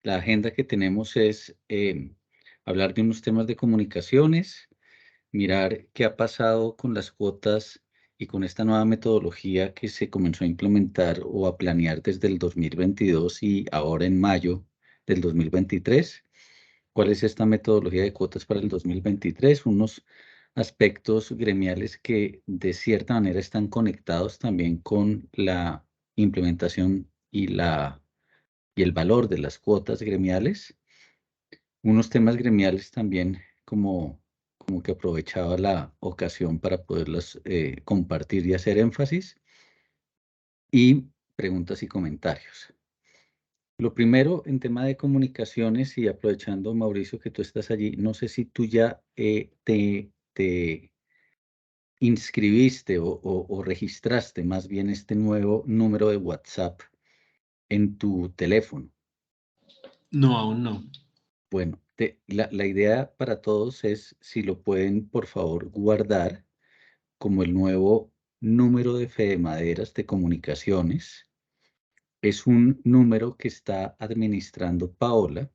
La agenda que tenemos es hablar de unos temas de comunicaciones, mirar qué ha pasado con las cuotas y con esta nueva metodología que se comenzó a implementar o a planear desde el 2022 y ahora en mayo del 2023. ¿Cuál es esta metodología de cuotas para el 2023? Unos aspectos gremiales que de cierta manera están conectados también con la implementación y el valor de las cuotas gremiales. Unos temas gremiales también como que aprovechaba la ocasión para poderlas compartir y hacer énfasis, y preguntas y comentarios. Lo primero, en tema de comunicaciones, y aprovechando, Mauricio, que tú estás allí, no sé si tú ya te inscribiste o registraste más bien este nuevo número de WhatsApp en tu teléfono. No, aún no. Bueno, la idea para todos es si lo pueden, por favor, guardar como el nuevo número de Fedemaderas de comunicaciones. Es un número que está administrando Paola,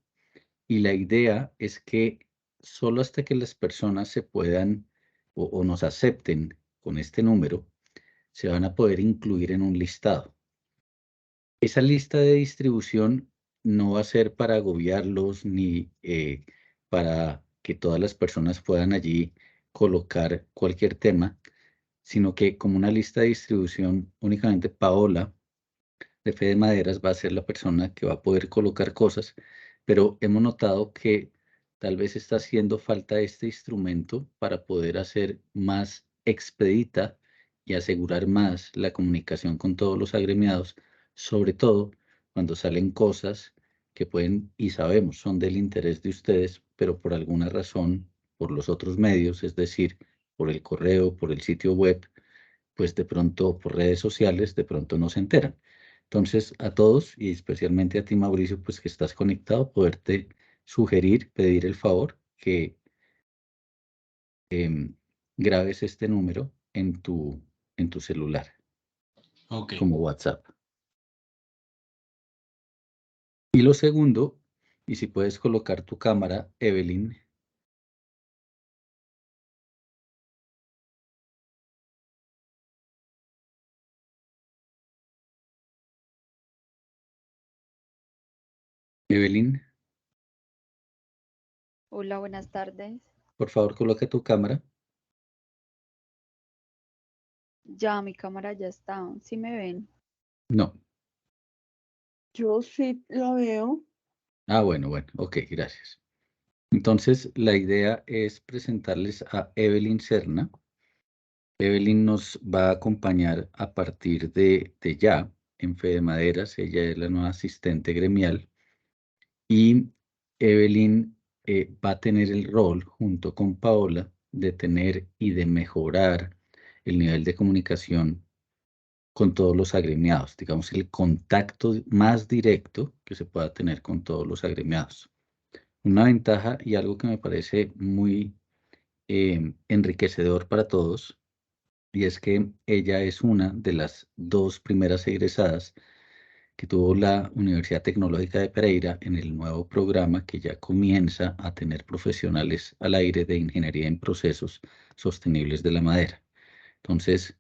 y la idea es que solo hasta que las personas se puedan o nos acepten con este número, se van a poder incluir en un listado. Esa lista de distribución no va a ser para agobiarlos ni para que todas las personas puedan allí colocar cualquier tema, sino que como una lista de distribución únicamente Paola de Fe de Maderas va a ser la persona que va a poder colocar cosas, pero hemos notado que tal vez está haciendo falta este instrumento para poder hacer más expedita y asegurar más la comunicación con todos los agremiados, sobre todo cuando salen cosas que pueden y sabemos son del interés de ustedes, pero por alguna razón, por los otros medios, es decir, por el correo, por el sitio web, pues de pronto por redes sociales, de pronto no se enteran. Entonces, a todos y especialmente a ti, Mauricio, pues que estás conectado, poderte sugerir, pedir el favor que grabes este número en tu celular Ok. como WhatsApp. Y lo segundo, y si puedes colocar tu cámara, Evelyn. Evelyn, Hola, buenas tardes. por favor, coloca tu cámara. Ya mi cámara ya está. ¿Sí me ven? No. Yo sí la veo. Ah, bueno, ok, gracias. Entonces, la idea es presentarles a Evelyn Serna. Evelyn nos va a acompañar a partir de ya en Fede Maderas. Ella es la nueva asistente gremial, y Evelyn va a tener el rol, junto con Paola, de tener y de mejorar el nivel de comunicación con todos los agremiados, digamos, el contacto más directo que se pueda tener con todos los agremiados. Una ventaja y algo que me parece muy enriquecedor para todos, y es que ella es una de las dos primeras egresadas que tuvo la Universidad Tecnológica de Pereira en el nuevo programa que ya comienza a tener profesionales al aire de ingeniería en procesos sostenibles de la madera. Entonces,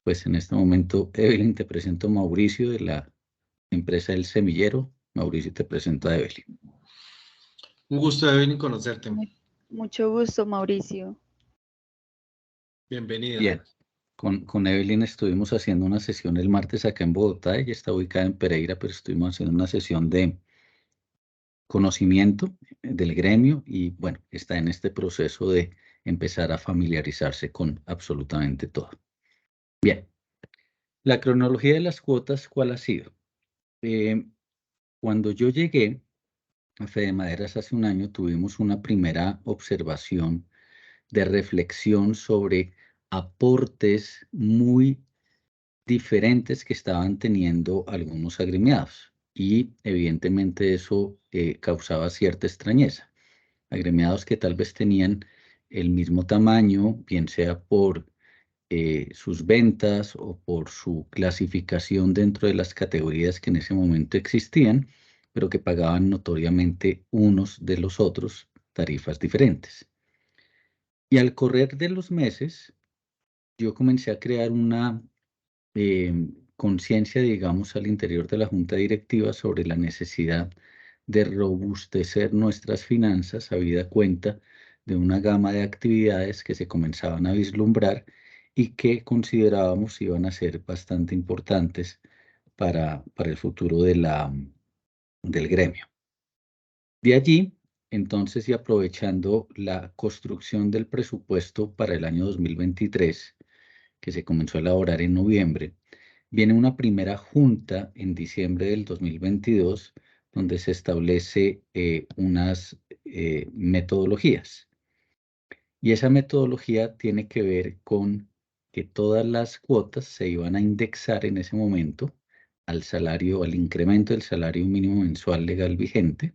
pues en este momento, Evelyn, te presento a Mauricio de la empresa El Semillero. Mauricio, te presento a Evelyn. Un gusto, Evelyn, conocerte. Mucho gusto, Mauricio. Bienvenida. Bien. Con Evelyn estuvimos haciendo una sesión el martes acá en Bogotá. Ella está ubicada en Pereira, pero estuvimos haciendo una sesión de conocimiento del gremio y bueno, está en este proceso de empezar a familiarizarse con absolutamente todo. Bien, la cronología de las cuotas, ¿cuál ha sido? Cuando yo llegué a Fede Maderas hace un año, tuvimos una primera observación de reflexión sobre aportes muy diferentes que estaban teniendo algunos agremiados, y evidentemente eso causaba cierta extrañeza. Agremiados que tal vez tenían el mismo tamaño, bien sea por sus ventas o por su clasificación dentro de las categorías que en ese momento existían, pero que pagaban notoriamente unos de los otros tarifas diferentes. Y al correr de los meses, yo comencé a crear una conciencia, digamos, al interior de la junta directiva sobre la necesidad de robustecer nuestras finanzas, habida cuenta de una gama de actividades que se comenzaban a vislumbrar y que considerábamos iban a ser bastante importantes para el futuro del gremio. De allí, entonces, y aprovechando la construcción del presupuesto para el año 2023, que se comenzó a elaborar en noviembre, viene una primera junta en diciembre del 2022, donde se establece unas metodologías. Y esa metodología tiene que ver con que todas las cuotas se iban a indexar en ese momento al salario, al incremento del salario mínimo mensual legal vigente,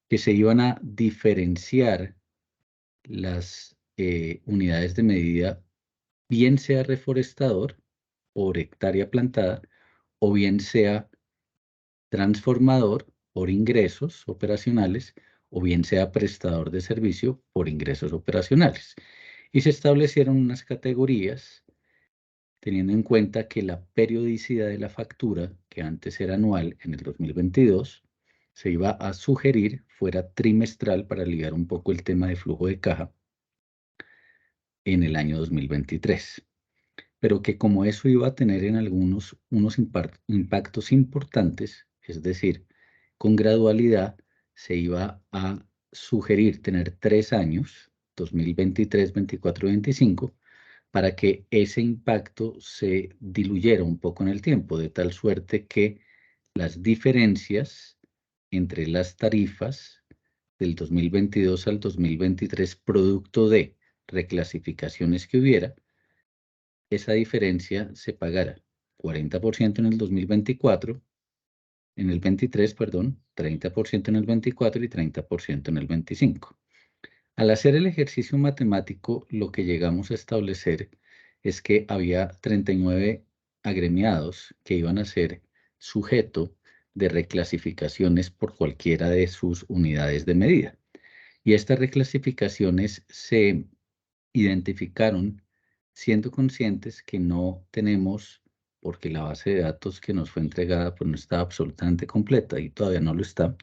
que se iban a diferenciar las unidades de medida, bien sea reforestador por hectárea plantada, o bien sea transformador por ingresos operacionales, o bien sea prestador de servicio por ingresos operacionales. Y se establecieron unas categorías teniendo en cuenta que la periodicidad de la factura, que antes era anual en el 2022, se iba a sugerir fuera trimestral para aliviar un poco el tema de flujo de caja en el año 2023. Pero que como eso iba a tener en unos impactos importantes, es decir, con gradualidad, se iba a sugerir tener 3 años, 2023, 24 y 25, para que ese impacto se diluyera un poco en el tiempo, de tal suerte que las diferencias entre las tarifas del 2022 al 2023, producto de reclasificaciones que hubiera, esa diferencia se pagara 40% en el 2024, en el 23, perdón, 30% en el 24 y 30% en el 25. Al hacer el ejercicio matemático, lo que llegamos a establecer es que había 39 agremiados que iban a ser sujeto de reclasificaciones por cualquiera de sus unidades de medida. Y estas reclasificaciones se identificaron siendo conscientes que no tenemos, porque la base de datos que nos fue entregada pues no estaba absolutamente completa y todavía no lo está,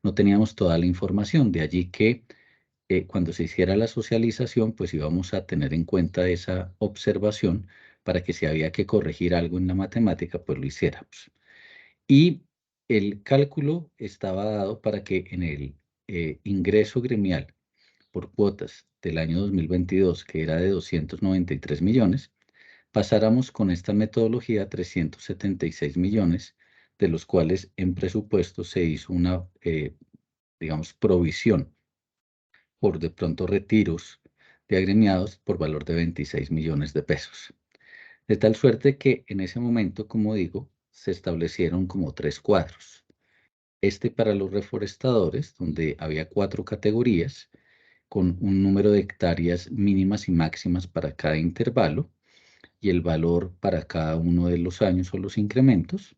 no teníamos toda la información. De allí que cuando se hiciera la socialización, pues íbamos a tener en cuenta esa observación para que si había que corregir algo en la matemática, pues lo hiciéramos. Y el cálculo estaba dado para que en el ingreso gremial por cuotas del año 2022, que era de 293 millones, pasáramos con esta metodología a 376 millones, de los cuales en presupuesto se hizo una, digamos, provisión por de pronto retiros de agremiados por valor de 26 millones de pesos. De tal suerte que en ese momento, como digo, se establecieron como 3 cuadros. Este para los reforestadores, donde había 4 categorías, con un número de hectáreas mínimas y máximas para cada intervalo y el valor para cada uno de los años o los incrementos.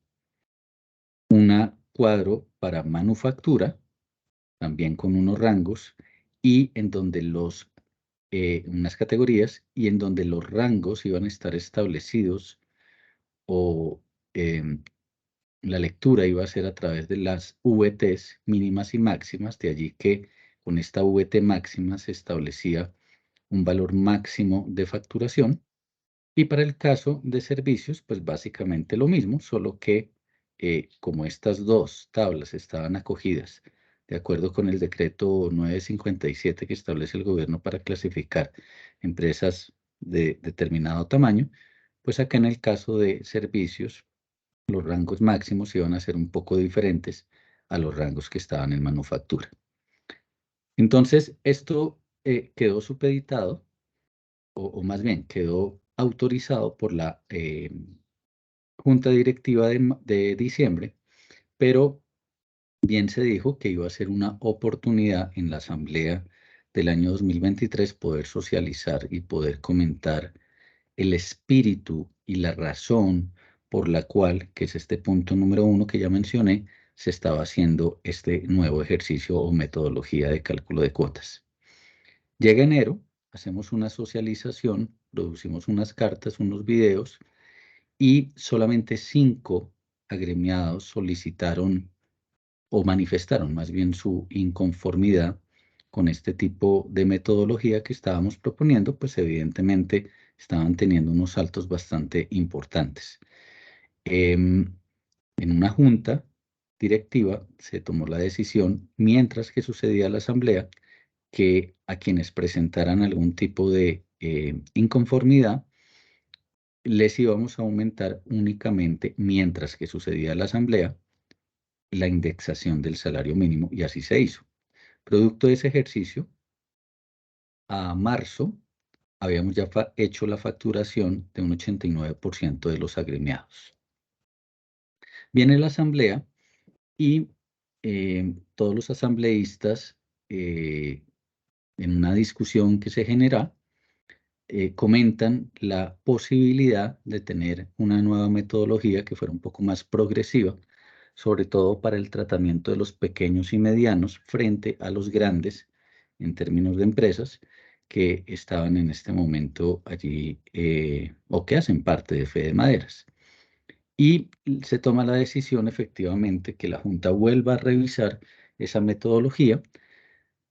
Un cuadro para manufactura, también con unos rangos, y en donde unas categorías, y en donde los rangos iban a estar establecidos o la lectura iba a ser a través de las VTs mínimas y máximas, de allí que con esta VT máxima se establecía un valor máximo de facturación. Y para el caso de servicios, pues básicamente lo mismo, solo que como estas dos tablas estaban acogidas de acuerdo con el decreto 957 que establece el gobierno para clasificar empresas de determinado tamaño, pues acá en el caso de servicios, los rangos máximos iban a ser un poco diferentes a los rangos que estaban en manufactura. Entonces, esto quedó supeditado, o más bien quedó autorizado por la Junta Directiva de diciembre, pero bien se dijo que iba a ser una oportunidad en la Asamblea del año 2023 poder socializar y poder comentar el espíritu y la razón por la cual, que es este punto número 1 que ya mencioné, se estaba haciendo este nuevo ejercicio o metodología de cálculo de cuotas. Llega enero, hacemos una socialización, producimos unas cartas, unos videos, y solamente 5 agremiados solicitaron o manifestaron más bien su inconformidad con este tipo de metodología que estábamos proponiendo, pues evidentemente estaban teniendo unos saltos bastante importantes. En una junta directiva se tomó la decisión, mientras que sucedía la asamblea, que a quienes presentaran algún tipo de inconformidad, les íbamos a aumentar únicamente, mientras que sucedía la asamblea, la indexación del salario mínimo, y así se hizo. Producto de ese ejercicio, a marzo habíamos ya hecho la facturación de un 89% de los agremiados. Viene la asamblea y todos los asambleístas, en una discusión que se genera, comentan la posibilidad de tener una nueva metodología que fuera un poco más progresiva, sobre todo para el tratamiento de los pequeños y medianos frente a los grandes en términos de empresas que estaban en este momento allí o que hacen parte de Fede Maderas. Y se toma la decisión efectivamente que la Junta vuelva a revisar esa metodología,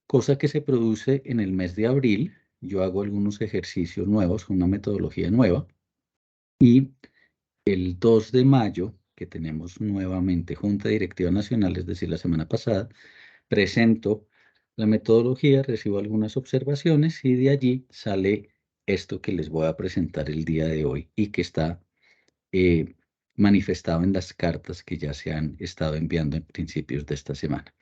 cosa que se produce en el mes de abril. Yo hago algunos ejercicios nuevos, una metodología nueva, y el 2 de mayo, que tenemos nuevamente Junta Directiva Nacional, es decir, la semana pasada, presento la metodología, recibo algunas observaciones y de allí sale esto que les voy a presentar el día de hoy y que está manifestado en las cartas que ya se han estado enviando en principios de esta semana.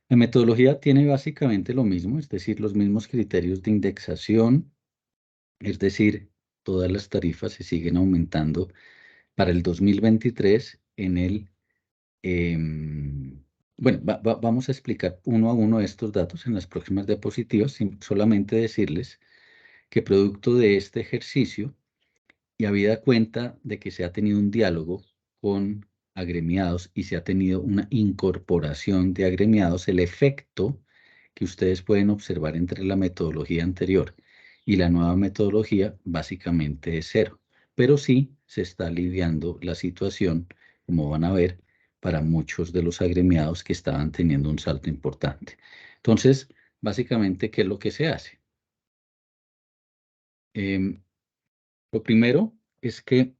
La metodología tiene básicamente lo mismo, es decir, los mismos criterios de indexación, es decir, todas las tarifas se siguen aumentando para el 2023 en el... bueno, vamos a explicar uno a uno estos datos en las próximas diapositivas, sin solamente decirles que producto de este ejercicio y habida cuenta de que se ha tenido un diálogo con agremiados y se ha tenido una incorporación de agremiados, el efecto que ustedes pueden observar entre la metodología anterior y la nueva metodología básicamente es cero, pero sí se está aliviando la situación, como van a ver, para muchos de los agremiados que estaban teniendo un salto importante. Entonces, básicamente, ¿qué es lo que se hace? Lo primero es que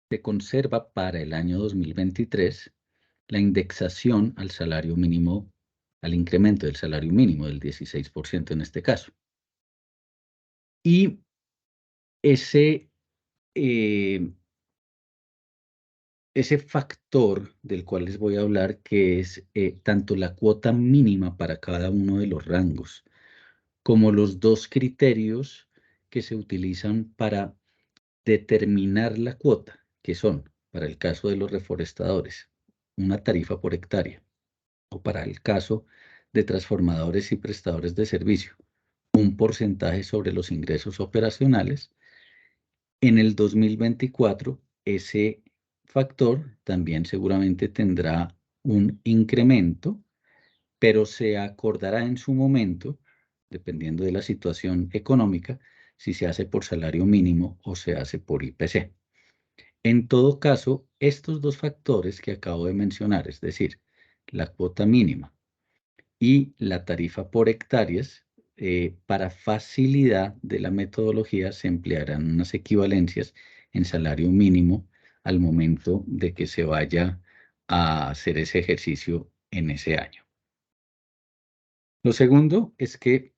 se conserva para el año 2023 la indexación al salario mínimo, al incremento del salario mínimo del 16% en este caso. Y ese factor del cual les voy a hablar, que es tanto la cuota mínima para cada uno de los rangos, como los dos criterios que se utilizan para determinar la cuota, que son, para el caso de los reforestadores, una tarifa por hectárea, o para el caso de transformadores y prestadores de servicio, un porcentaje sobre los ingresos operacionales. En el 2024, ese factor también seguramente tendrá un incremento, pero se acordará en su momento, dependiendo de la situación económica, si se hace por salario mínimo o se hace por IPC. En todo caso, estos dos factores que acabo de mencionar, es decir, la cuota mínima y la tarifa por hectáreas, para facilidad de la metodología se emplearán unas equivalencias en salario mínimo al momento de que se vaya a hacer ese ejercicio en ese año. Lo segundo es que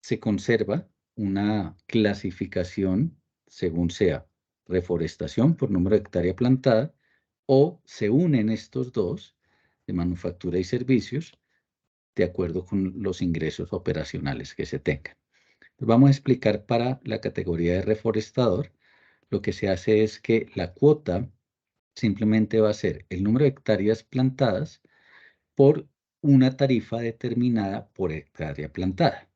se conserva una clasificación según sea reforestación por número de hectárea plantada, o se unen estos dos de manufactura y servicios de acuerdo con los ingresos operacionales que se tengan. Vamos a explicar para la categoría de reforestador. Lo que se hace es que la cuota simplemente va a ser el número de hectáreas plantadas por una tarifa determinada por hectárea plantada,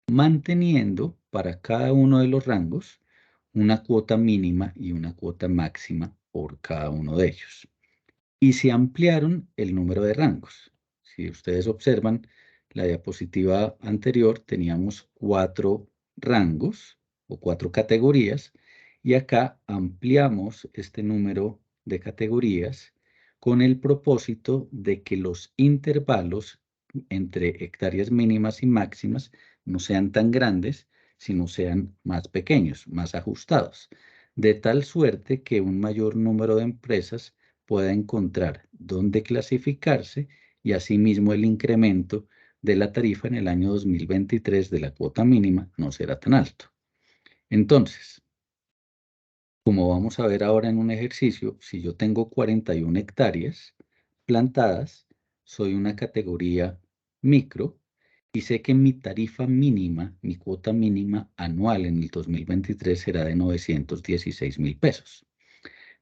manteniendo para cada uno de los rangos una cuota mínima y una cuota máxima por cada uno de ellos. y se ampliaron el número de rangos. Si ustedes observan la diapositiva anterior, teníamos 4 rangos o 4 categorías, y acá ampliamos este número de categorías con el propósito de que los intervalos entre hectáreas mínimas y máximas no sean tan grandes, sino sean más pequeños, más ajustados, de tal suerte que un mayor número de empresas pueda encontrar dónde clasificarse, y asimismo el incremento de la tarifa en el año 2023 de la cuota mínima no será tan alto. Entonces, como vamos a ver ahora en un ejercicio, si yo tengo 41 hectáreas plantadas, soy una categoría micro y sé que mi tarifa mínima, mi cuota mínima anual en el 2023 será de 916.000 pesos.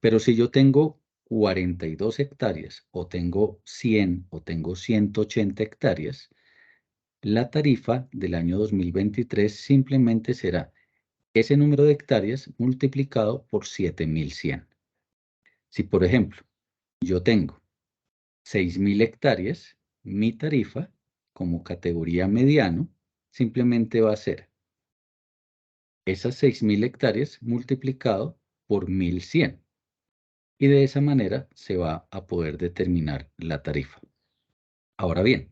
Pero si yo tengo 42 hectáreas o tengo 100 o tengo 180 hectáreas, la tarifa del año 2023 simplemente será ese número de hectáreas multiplicado por 7.100. Si, por ejemplo, yo tengo 6.000 hectáreas, mi tarifa como categoría mediano simplemente va a ser esas 6.000 hectáreas multiplicado por 1.100. Y de esa manera se va a poder determinar la tarifa. Ahora bien,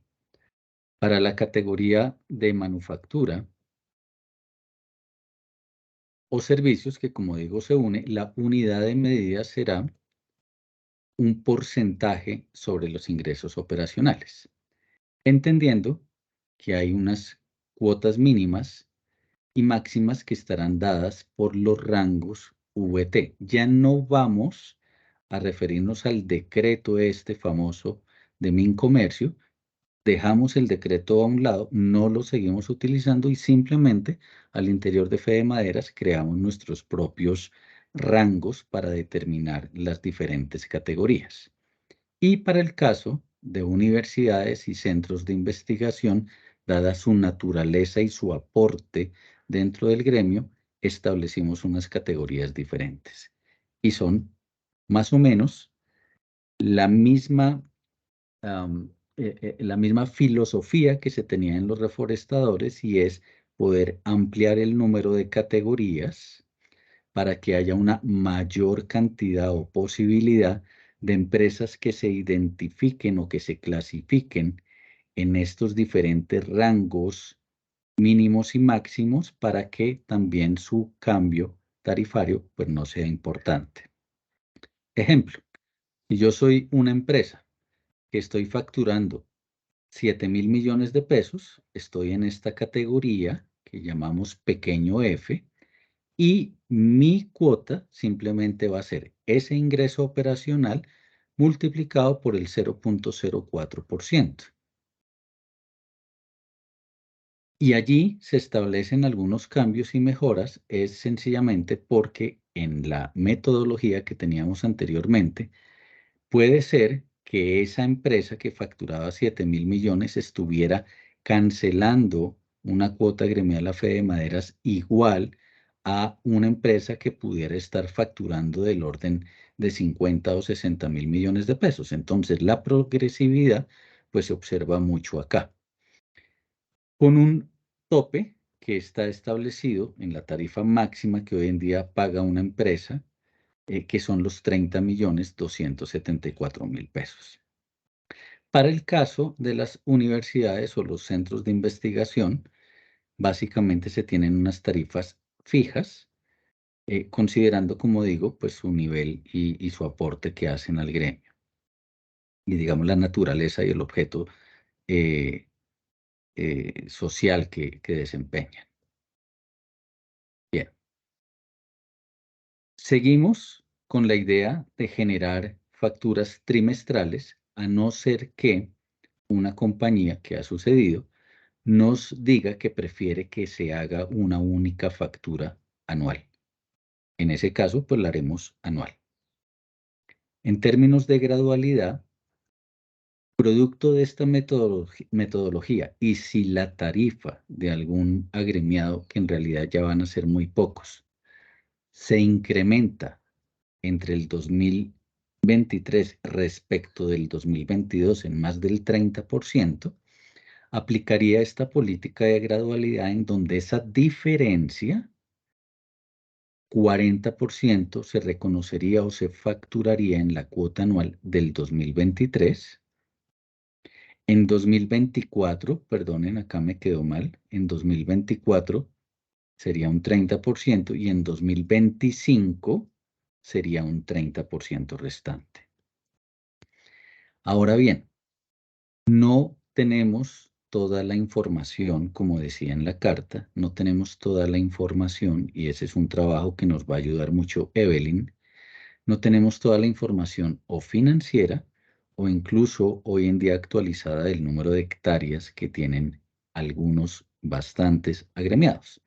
para la categoría de manufactura o servicios, que como digo se une, la unidad de medida será un porcentaje sobre los ingresos operacionales, entendiendo que hay unas cuotas mínimas y máximas que estarán dadas por los rangos VT. Ya no vamos a referirnos al decreto este famoso de Mincomercio. Dejamos el decreto a un lado, no lo seguimos utilizando y simplemente al interior de Fede Maderas creamos nuestros propios rangos para determinar las diferentes categorías. Y para el caso de universidades y centros de investigación, dada su naturaleza y su aporte dentro del gremio, establecimos unas categorías diferentes. Y son más o menos la misma la misma filosofía que se tenía en los reforestadores, y es poder ampliar el número de categorías para que haya una mayor cantidad o posibilidad de empresas que se identifiquen o que se clasifiquen en estos diferentes rangos mínimos y máximos, para que también su cambio tarifario pues no sea importante. Ejemplo, si yo soy una empresa que estoy facturando 7.000 millones de pesos, estoy en esta categoría que llamamos pequeño F, y mi cuota simplemente va a ser ese ingreso operacional multiplicado por el 0.04%. Y allí se establecen algunos cambios y mejoras, es sencillamente porque en la metodología que teníamos anteriormente, puede ser que esa empresa que facturaba 7.000 millones estuviera cancelando una cuota gremial a Fede Maderas igual a una empresa que pudiera estar facturando del orden de 50 o 60.000 millones de pesos. Entonces, la progresividad pues se observa mucho acá, con un tope que está establecido en la tarifa máxima que hoy en día paga una empresa, que son los 30.274.000 pesos. Para el caso de las universidades o los centros de investigación, básicamente se tienen unas tarifas fijas, considerando, como digo, pues su nivel y su aporte que hacen al gremio, y digamos la naturaleza y el objeto social que desempeñan. Bien. Seguimos con la idea de generar facturas trimestrales, a no ser que una compañía, que ha sucedido, nos diga que prefiere que se haga una única factura anual. En ese caso, pues la haremos anual. En términos de gradualidad, producto de esta metodología, y si la tarifa de algún agremiado, que en realidad ya van a ser muy pocos, se incrementa entre el 2023 2023 respecto del 2022 en más del 30%, aplicaría esta política de gradualidad en donde esa diferencia, 40%, se reconocería o se facturaría en la cuota anual del 2023. En 2024, perdonen, acá me quedó mal, en 2024 sería un 30% y en 2025 sería un 30% restante. Ahora bien, no tenemos toda la información, como decía en la carta, no tenemos toda la información y ese es un trabajo que nos va a ayudar mucho Evelyn. No tenemos toda la información o financiera o incluso hoy en día actualizada del número de hectáreas que tienen algunos bastantes agremiados.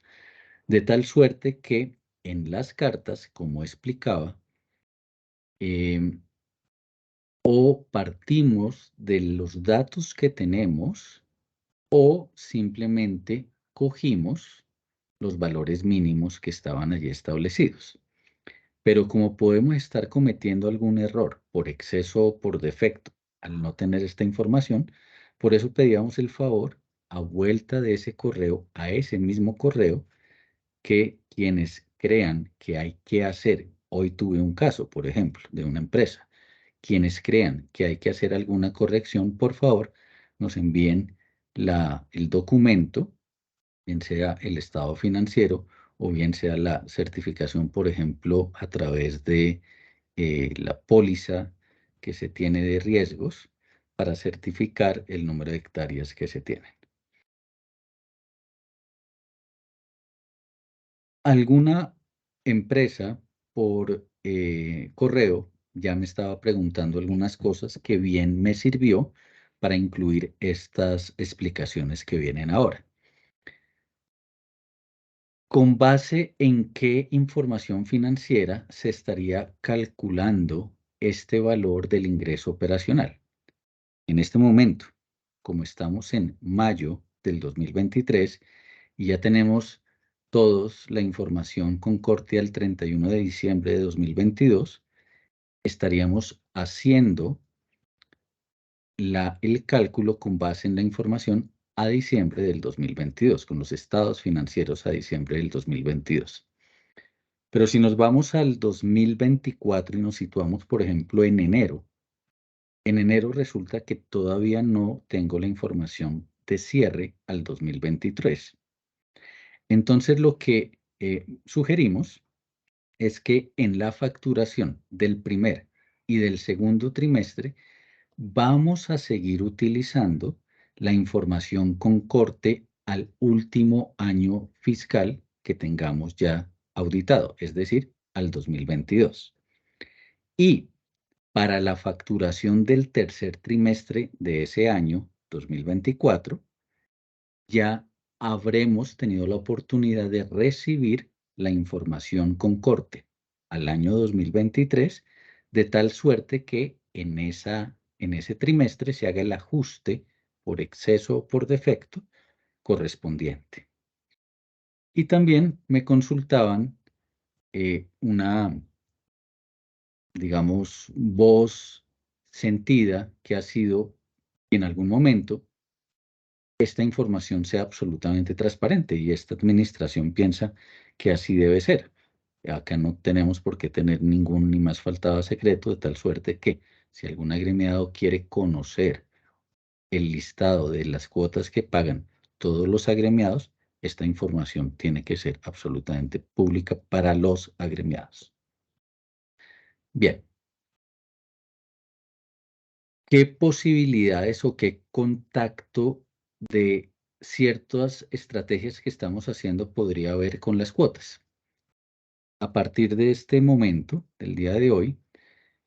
De tal suerte que en las cartas, como explicaba, o partimos de los datos que tenemos o simplemente cogimos los valores mínimos que estaban allí establecidos. Pero como podemos estar cometiendo algún error por exceso o por defecto al no tener esta información, por eso pedíamos el favor a vuelta de ese correo, a ese mismo correo, que quienes crean que hay que hacer, hoy tuve un caso, por ejemplo, de una empresa, quienes crean que hay que hacer alguna corrección, por favor, nos envíen el documento, bien sea el estado financiero o bien sea la certificación, por ejemplo, a través de la póliza que se tiene de riesgos para certificar el número de hectáreas que se tienen. Alguna empresa por correo ya me estaba preguntando algunas cosas que bien me sirvió para incluir estas explicaciones que vienen ahora. ¿Con base en qué información financiera se estaría calculando este valor del ingreso operacional? En este momento, como estamos en mayo del 2023 y ya tenemos todos la información con corte al 31 de diciembre de 2022, estaríamos haciendo el cálculo con base en la información a diciembre del 2022, con los estados financieros a diciembre del 2022. Pero si nos vamos al 2024 y nos situamos, por ejemplo, en enero resulta que todavía no tengo la información de cierre al 2023. Entonces, lo que sugerimos es que en la facturación del primer y del segundo trimestre vamos a seguir utilizando la información con corte al último año fiscal que tengamos ya auditado, es decir, al 2022. Y para la facturación del tercer trimestre de ese año, 2024, ya habremos tenido la oportunidad de recibir la información con corte al año 2023, de tal suerte que en ese trimestre se haga el ajuste por exceso o por defecto correspondiente. Y también me consultaban una, digamos, voz sentida que ha sido en algún momento esta información sea absolutamente transparente y esta administración piensa que así debe ser. Acá no tenemos por qué tener ningún ni más faltaba secreto, de tal suerte que si algún agremiado quiere conocer el listado de las cuotas que pagan todos los agremiados, esta información tiene que ser absolutamente pública para los agremiados. Bien. ¿Qué posibilidades o qué contacto de ciertas estrategias que estamos haciendo podría haber con las cuotas? A partir de este momento, del día de hoy,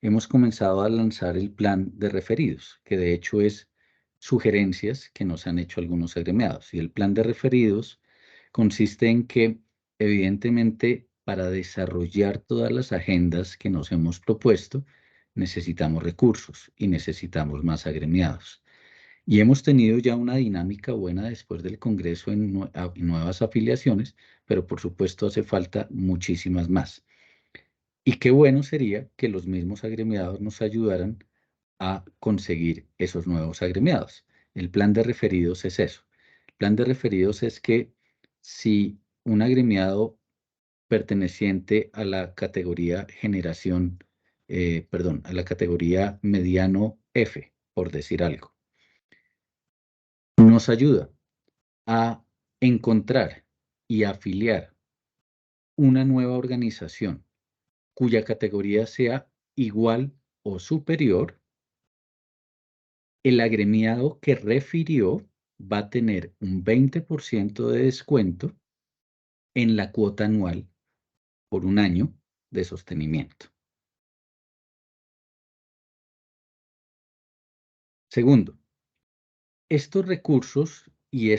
hemos comenzado a lanzar el plan de referidos, que de hecho es sugerencias que nos han hecho algunos agremiados. Y el plan de referidos consiste en que, evidentemente, para desarrollar todas las agendas que nos hemos propuesto, necesitamos recursos y necesitamos más agremiados. Y hemos tenido ya una dinámica buena después del Congreso en nuevas afiliaciones, pero por supuesto hace falta muchísimas más. Y qué bueno sería que los mismos agremiados nos ayudaran a conseguir esos nuevos agremiados. El plan de referidos es eso. El plan de referidos es que si un agremiado perteneciente a la categoría a la categoría mediano F, por decir algo, nos ayuda a encontrar y afiliar una nueva organización cuya categoría sea igual o superior, el agremiado que refirió va a tener un 20% de descuento en la cuota anual por un año de sostenimiento. Segundo, estos recursos y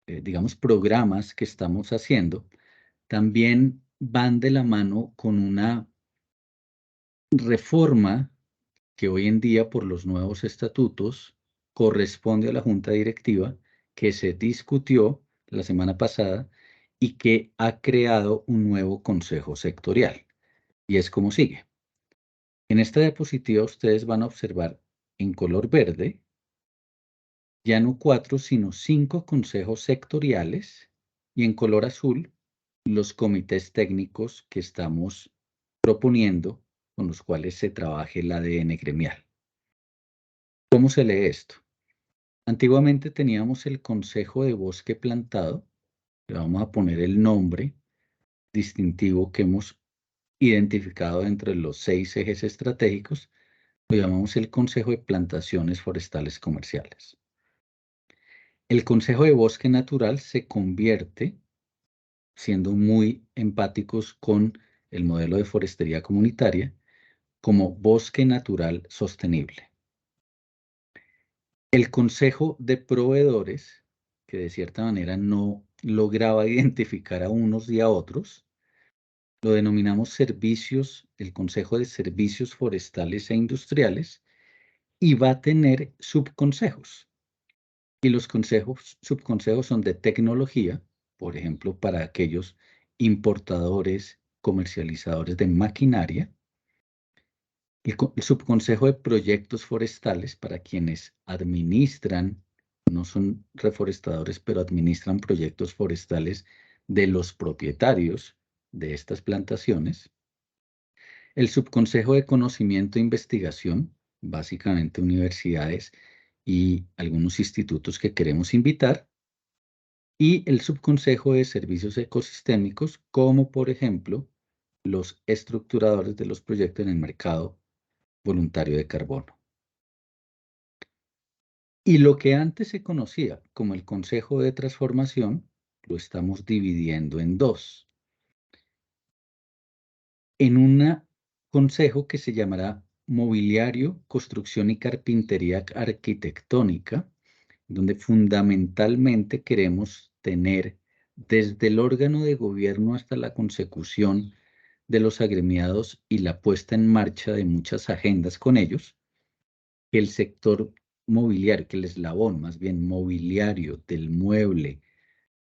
digamos, programas que estamos haciendo también van de la mano con una reforma que hoy en día por los nuevos estatutos corresponde a la Junta Directiva, que se discutió la semana pasada y que ha creado un nuevo consejo sectorial. Y es como sigue. En esta diapositiva ustedes van a observar en color verde ya no 4, sino 5 consejos sectoriales y en color azul los comités técnicos que estamos proponiendo con los cuales se trabaje el ADN gremial. ¿Cómo se lee esto? Antiguamente teníamos el Consejo de Bosque Plantado, le vamos a poner el nombre distintivo que hemos identificado entre los 6 ejes estratégicos, lo llamamos el Consejo de Plantaciones Forestales Comerciales. El Consejo de Bosque Natural se convierte, siendo muy empáticos con el modelo de forestería comunitaria, como Bosque Natural Sostenible. El Consejo de Proveedores, que de cierta manera no lograba identificar a unos y a otros, lo denominamos servicios, el Consejo de Servicios Forestales e Industriales, y va a tener subconsejos. Y los subconsejos son de tecnología, por ejemplo, para aquellos importadores, comercializadores de maquinaria. El subconsejo de proyectos forestales para quienes administran, no son reforestadores, pero administran proyectos forestales de los propietarios de estas plantaciones. El subconsejo de conocimiento e investigación, básicamente universidades y algunos institutos que queremos invitar. Y el subconsejo de servicios ecosistémicos, como por ejemplo los estructuradores de los proyectos en el mercado voluntario de carbono. Y lo que antes se conocía como el Consejo de Transformación, lo estamos dividiendo en 2. En un consejo que se llamará Mobiliario, Construcción y Carpintería Arquitectónica, donde fundamentalmente queremos tener desde el órgano de gobierno hasta la consecución de los agremiados y la puesta en marcha de muchas agendas con ellos, que el sector mobiliario, que el eslabón más bien mobiliario del mueble,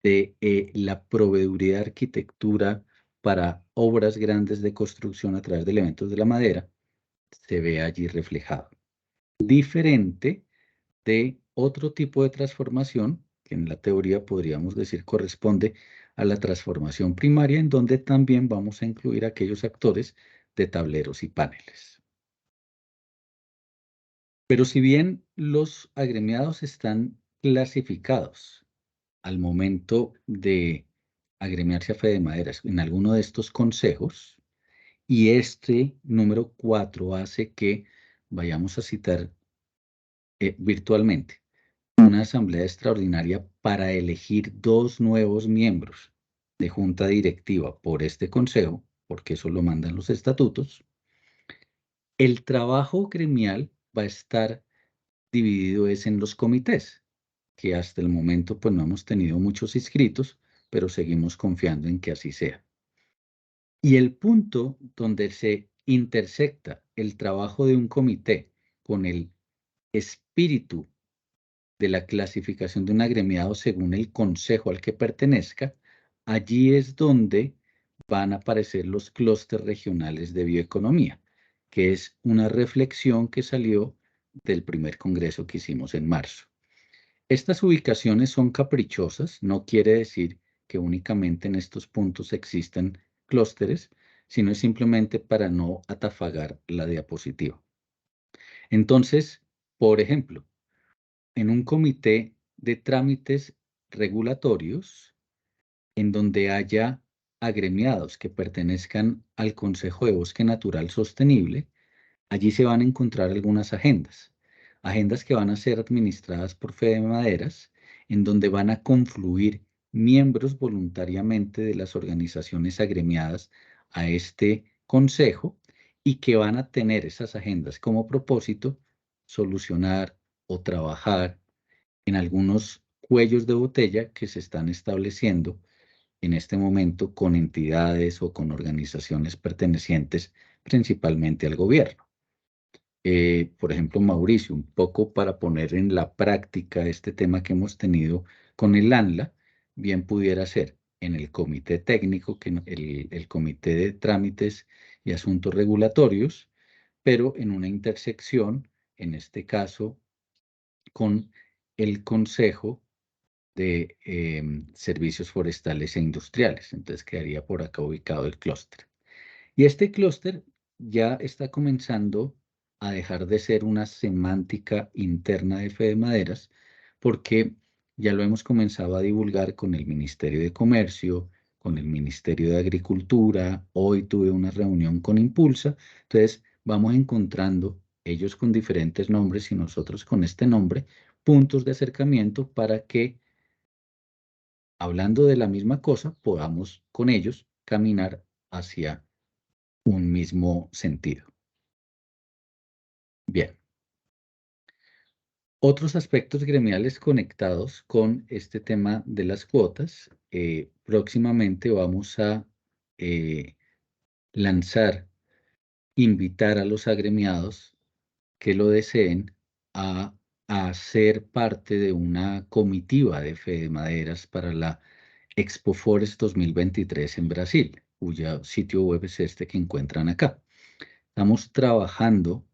de la proveeduría de arquitectura para obras grandes de construcción a través de elementos de la madera, se ve allí reflejado. Diferente de otro tipo de transformación, que en la teoría podríamos decir corresponde a la transformación primaria, en donde también vamos a incluir aquellos actores de tableros y paneles. Pero si bien los agremiados están clasificados al momento de agremiarse a Fede Maderas en alguno de estos consejos, y este número 4 hace que vayamos a citar virtualmente una asamblea extraordinaria para elegir 2 nuevos miembros de junta directiva por este consejo, porque eso lo mandan los estatutos. El trabajo gremial va a estar dividido en los comités, que hasta el momento pues no hemos tenido muchos inscritos, pero seguimos confiando en que así sea. Y el punto donde se intersecta el trabajo de un comité con el espíritu de la clasificación de un agremiado según el consejo al que pertenezca, allí es donde van a aparecer los clústeres regionales de bioeconomía, que es una reflexión que salió del primer congreso que hicimos en marzo. Estas ubicaciones son caprichosas, no quiere decir que únicamente en estos puntos existen clústeres, sino es simplemente para no atafagar la diapositiva. Entonces, por ejemplo, en un comité de trámites regulatorios, en donde haya agremiados que pertenezcan al Consejo de Bosque Natural Sostenible, allí se van a encontrar algunas agendas que van a ser administradas por FEDEMADERAS, en donde van a confluir miembros voluntariamente de las organizaciones agremiadas a este consejo y que van a tener esas agendas como propósito solucionar o trabajar en algunos cuellos de botella que se están estableciendo en este momento con entidades o con organizaciones pertenecientes principalmente al gobierno. Por ejemplo, Mauricio, un poco para poner en la práctica este tema que hemos tenido con el ANLA, bien pudiera ser en el comité técnico, el comité de trámites y asuntos regulatorios, pero en una intersección, en este caso, con el Consejo de Servicios Forestales e Industriales. Entonces quedaría por acá ubicado el clúster. Y este clúster ya está comenzando a dejar de ser una semántica interna de FEDEMADERAS, porque ya lo hemos comenzado a divulgar con el Ministerio de Comercio, con el Ministerio de Agricultura. Hoy tuve una reunión con Impulsa. Entonces vamos encontrando, ellos con diferentes nombres y nosotros con este nombre, puntos de acercamiento para que, hablando de la misma cosa, podamos con ellos caminar hacia un mismo sentido. Bien. Otros aspectos gremiales conectados con este tema de las cuotas. Próximamente vamos a lanzar, invitar a los agremiados que lo deseen a ser parte de una comitiva de FEDEMADERAS para la Expo Forest 2023 en Brasil, cuyo sitio web es este que encuentran acá. Estamos trabajando,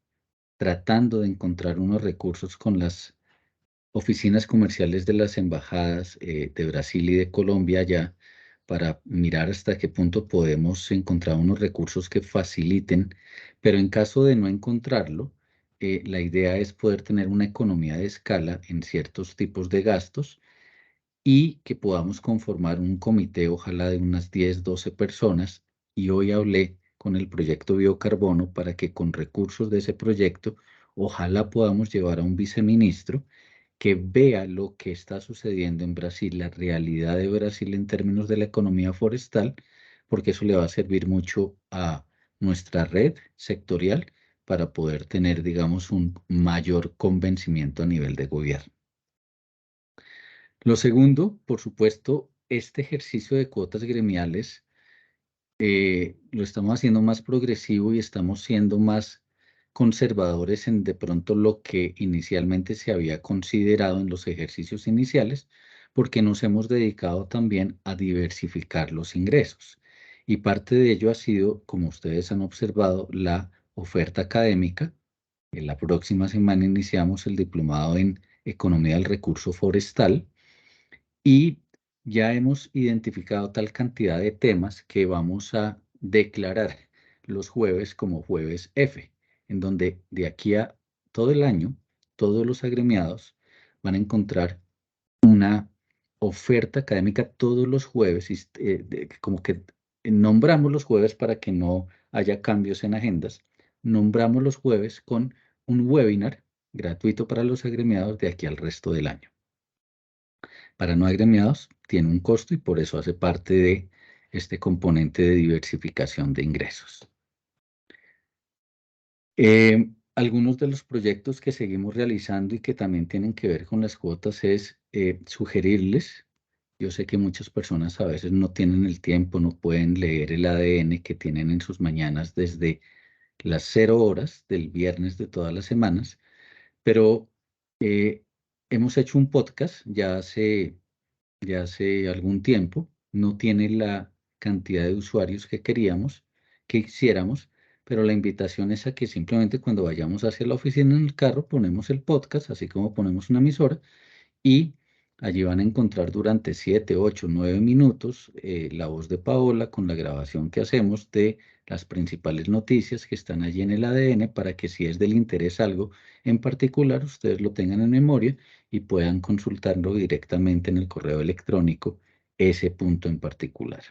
tratando de encontrar unos recursos con las oficinas comerciales de las embajadas de Brasil y de Colombia allá para mirar hasta qué punto podemos encontrar unos recursos que faciliten, pero en caso de no encontrarlo, la idea es poder tener una economía de escala en ciertos tipos de gastos y que podamos conformar un comité, ojalá de unas 10, 12 personas, y hoy hablé con el proyecto Biocarbono para que con recursos de ese proyecto, ojalá podamos llevar a un viceministro que vea lo que está sucediendo en Brasil, la realidad de Brasil en términos de la economía forestal, porque eso le va a servir mucho a nuestra red sectorial para poder tener, digamos, un mayor convencimiento a nivel de gobierno. Lo segundo, por supuesto, este ejercicio de cuotas gremiales lo estamos haciendo más progresivo y estamos siendo más conservadores en de pronto lo que inicialmente se había considerado en los ejercicios iniciales, porque nos hemos dedicado también a diversificar los ingresos. Y parte de ello ha sido, como ustedes han observado, la oferta académica. En la próxima semana iniciamos el diplomado en Economía del Recurso Forestal y ya hemos identificado tal cantidad de temas que vamos a declarar los jueves como jueves F, en donde de aquí a todo el año, todos los agremiados van a encontrar una oferta académica todos los jueves, como que nombramos los jueves para que no haya cambios en agendas, nombramos los jueves con un webinar gratuito para los agremiados de aquí al resto del año. Para no agremiados tiene un costo y por eso hace parte de este componente de diversificación de ingresos. Algunos de los proyectos que seguimos realizando y que también tienen que ver con las cuotas es sugerirles, yo sé que muchas personas a veces no tienen el tiempo, no pueden leer el ADN que tienen en sus mañanas desde las 0 horas del viernes de todas las semanas, pero hemos hecho un podcast ya hace algún tiempo, no tiene la cantidad de usuarios que quisiéramos, pero la invitación es a que simplemente cuando vayamos hacia la oficina en el carro ponemos el podcast, así como ponemos una emisora, y allí van a encontrar durante 7, 8, 9 minutos la voz de Paola con la grabación que hacemos de las principales noticias que están allí en el ADN para que si es del interés algo en particular, ustedes lo tengan en memoria y puedan consultarlo directamente en el correo electrónico, ese punto en particular.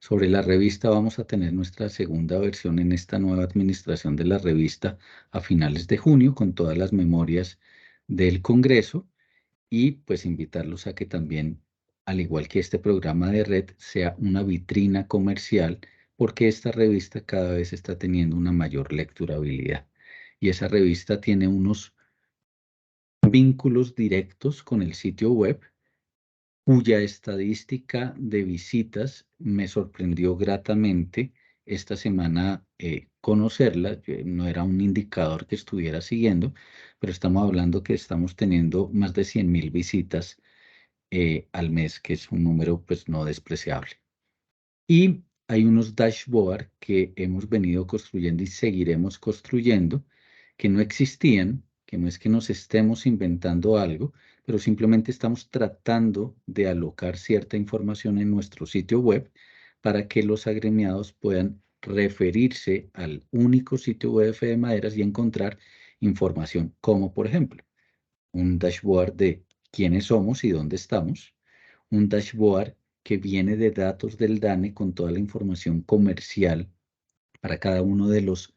Sobre la revista vamos a tener nuestra segunda versión en esta nueva administración de la revista a finales de junio con todas las memorias del Congreso y pues invitarlos a que también, al igual que este programa de red, sea una vitrina comercial porque esta revista cada vez está teniendo una mayor lecturabilidad y esa revista tiene unos vínculos directos con el sitio web cuya estadística de visitas me sorprendió gratamente esta semana conocerla. No era un indicador que estuviera siguiendo, pero estamos hablando que estamos teniendo más de 100.000 visitas al mes, que es un número pues no despreciable. Y hay unos dashboard que hemos venido construyendo y seguiremos construyendo, que no existían, que no es que nos estemos inventando algo, pero simplemente estamos tratando de alocar cierta información en nuestro sitio web para que los agremiados puedan referirse al único sitio web de Fede Maderas y encontrar información como, por ejemplo, un dashboard de quiénes somos y dónde estamos, un dashboard que viene de datos del DANE con toda la información comercial para cada uno de los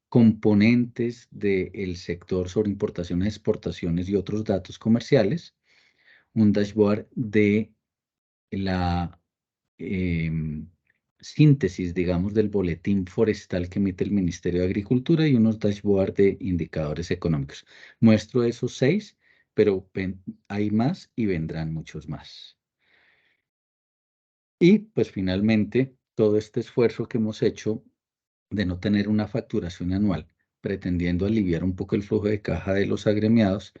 componentes del sector sobre importaciones, exportaciones y otros datos comerciales, un dashboard de la síntesis, digamos, del boletín forestal que emite el Ministerio de Agricultura y unos dashboard de indicadores económicos. Muestro esos 6, pero hay más y vendrán muchos más. Y pues finalmente, todo este esfuerzo que hemos hecho de no tener una facturación anual, pretendiendo aliviar un poco el flujo de caja de los agremiados,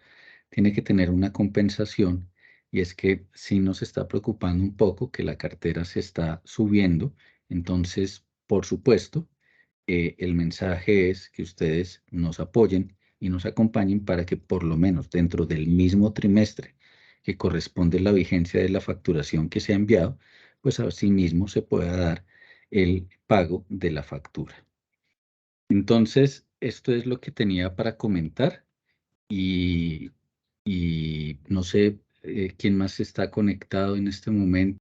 tiene que tener una compensación y es que sí nos está preocupando un poco que la cartera se está subiendo. Entonces, por supuesto, el mensaje es que ustedes nos apoyen y nos acompañen para que por lo menos dentro del mismo trimestre que corresponde la vigencia de la facturación que se ha enviado, pues asimismo se pueda dar el pago de la factura. Entonces, esto es lo que tenía para comentar y no sé quién más está conectado en este momento.